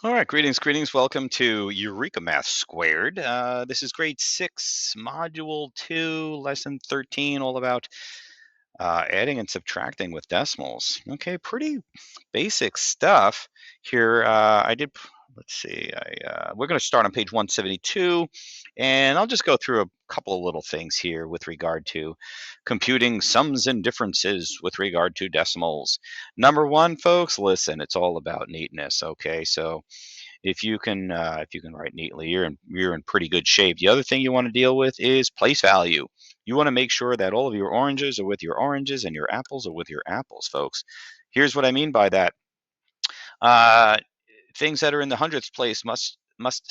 All right, greetings. Welcome to Eureka Math Squared. This is grade 6, module 2, lesson 13, all about adding and subtracting with decimals. Okay, pretty basic stuff here. Let's see, we're going to start on page 172, and I'll just go through a couple of little things here with regard to computing sums and differences with regard to decimals. Number one, folks, listen, it's all about neatness. Okay, so if you can write neatly, you're in pretty good shape. The other thing you want to deal with is place value. You want to make sure that all of your oranges are with your oranges and your apples are with your apples, folks. Here's what I mean by that. Uh, Things that are in the hundredths place must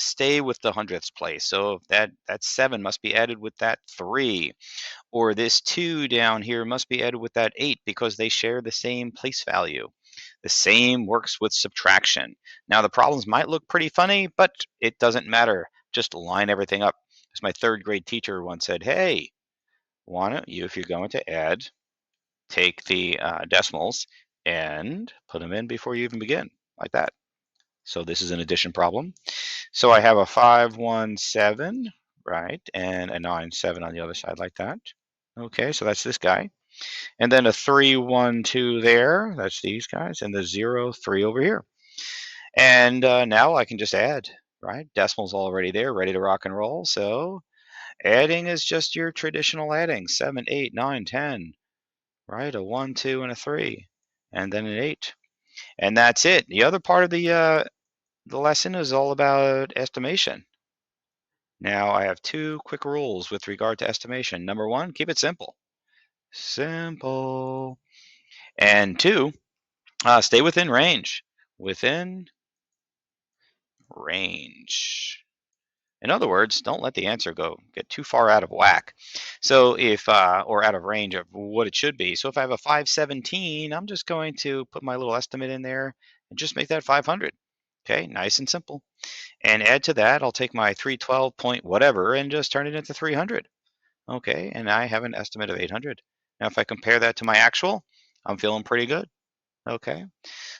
stay with the hundredths place. So that 7 must be added with that 3, or this 2 down here must be added with that 8 because they share the same place value. The same works with subtraction. Now, the problems might look pretty funny, but it doesn't matter. Just line everything up. As my third grade teacher once said, hey, why don't you, if you're going to add, take the decimals and put them in before you even begin, like that. So this is an addition problem. So I have a 517, right, and a 97 on the other side like that. Okay, so that's this guy. And then a 312 there, that's these guys, and the 03 over here. And now I can just add, right? Decimal's already there, ready to rock and roll. So adding is just your traditional adding, 7, 8, 9, 10, right? A 1, 2, and a 3, and then an 8. And that's it. The other part of the lesson is all about estimation. Now I have two quick rules with regard to estimation. Number one, keep it simple. Simple. And two, stay within range. Within range. In other words, don't let the answer get too far out of whack. So if or out of range of what it should be. So if I have a 517, I'm just going to put my little estimate in there and just make that 500. Okay, nice and simple. And add to that, I'll take my 312 point whatever and just turn it into 300. Okay, and I have an estimate of 800. Now if I compare that to my actual, I'm feeling pretty good. Okay.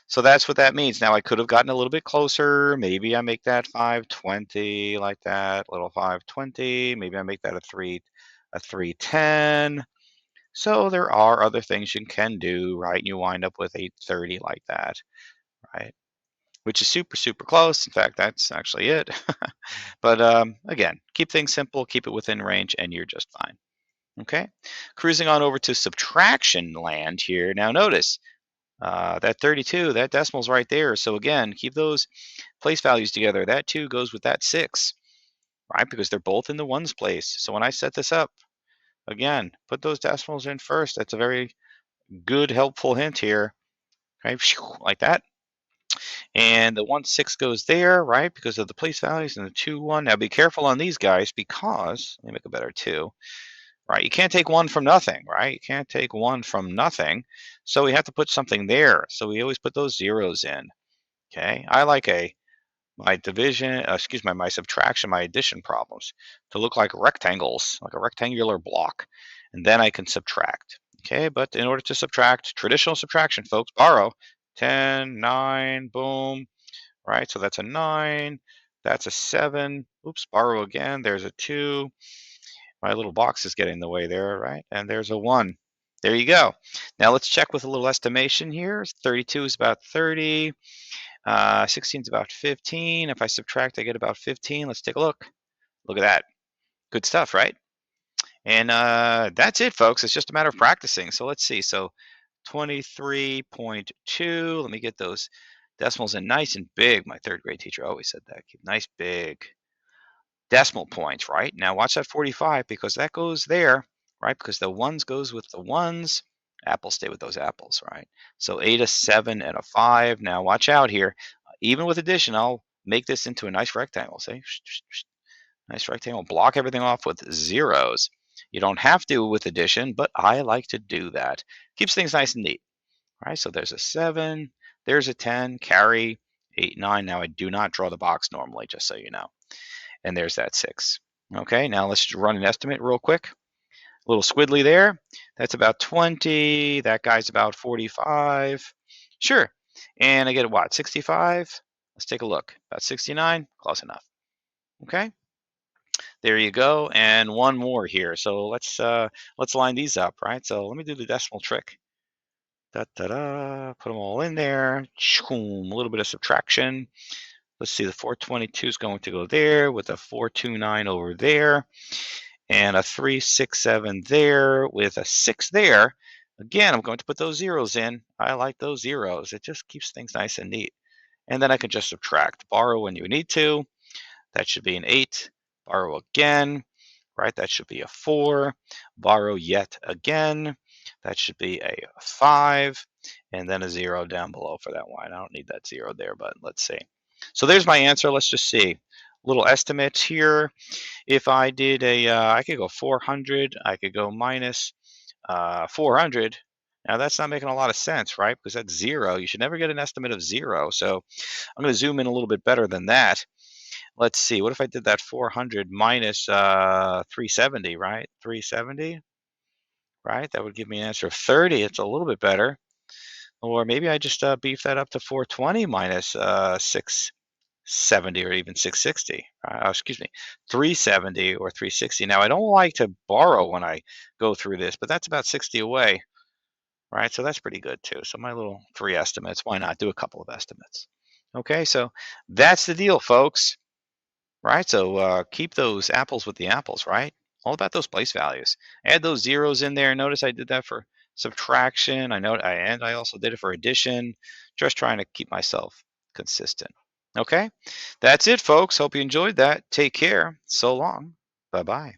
So that's what that means. Now I could have gotten a little bit closer. Maybe I make that 520 like that, little 520. Maybe I make that a 310. So there are other things you can do, right? You wind up with 830 like that, right? Which is super close. In fact, that's actually it. But again, keep things simple, keep it within range, and you're just fine. Okay. Cruising on over to subtraction land here. Now notice that 32, that decimal's right there. So again, keep those place values together. That 2 goes with that 6, right? Because they're both in the ones place. So when I set this up, again, put those decimals in first. That's a very good, helpful hint here. Okay, like that. And the 1, 6 goes there, right? Because of the place values and the 2, 1. Now be careful on these guys because, let me make a better 2. Right, you can't take 1 from nothing, right? You can't take 1 from nothing. So we have to put something there. So we always put those zeros in. Okay, I like my subtraction, my addition problems to look like rectangles, like a rectangular block, and then I can subtract. Okay, but in order to subtract, traditional subtraction, folks, borrow 10, 9, boom, right? So that's a 9, that's a 7. Oops, borrow again. There's a 2. My little box is getting in the way there, right? And there's a 1. There you go. Now let's check with a little estimation here. 32 is about 30. 16 is about 15. If I subtract, I get about 15. Let's take a look. Look at that. Good stuff, right? And that's it, folks. It's just a matter of practicing. So let's see. So 23.2. Let me get those decimals in nice and big. My third grade teacher always said that. Keep nice big decimal points, right? Now watch that 45 because that goes there, right? Because the ones goes with the ones. Apples stay with those apples, right? So 8, a 7, and a 5. Now watch out here. Even with addition, I'll make this into a nice rectangle. See? Nice rectangle. Block everything off with zeros. You don't have to with addition, but I like to do that. Keeps things nice and neat. All right, so there's a 7, there's a 10, carry, 8, 9. Now I do not draw the box normally, just so you know. And there's that 6. Okay, now let's run an estimate real quick. A little squiddly there. That's about 20. That guy's about 45. Sure. And I get what, 65? Let's take a look. About 69, close enough. Okay, there you go. And one more here. So let's line these up, right? So let me do the decimal trick. Da da da. Put them all in there. A little bit of subtraction. Let's see. The 422 is going to go there with a 429 over there, and a 367 there with a 6 there. Again, I'm going to put those zeros in. I like those zeros. It just keeps things nice and neat. And then I can just subtract. Borrow when you need to. That should be an 8. Borrow again, right? That should be a 4. Borrow yet again. That should be a 5. And then a 0 down below for that line. I don't need that 0 there, but let's see. So there's my answer. Let's just see. Little estimates here. If I did I could go 400. I could go minus 400. Now that's not making a lot of sense, right? Because that's 0. You should never get an estimate of 0. So I'm going to zoom in a little bit better than that. Let's see. What if I did that 400 minus 370, right? 370, right? That would give me an answer of 30. It's a little bit better. Or maybe I just beef that up to 420 minus 670 or even 660. Excuse me, 370 or 360. Now, I don't like to borrow when I go through this, but that's about 60 away, right? So that's pretty good too. So my little 3 estimates, why not do a couple of estimates? Okay, so that's the deal, folks. Right, so keep those apples with the apples, right? All about those place values. Add those zeros in there. Notice I did that for subtraction. And I also did it for addition. Just trying to keep myself consistent. Okay, that's it, folks. Hope you enjoyed that. Take care. So long. Bye-bye.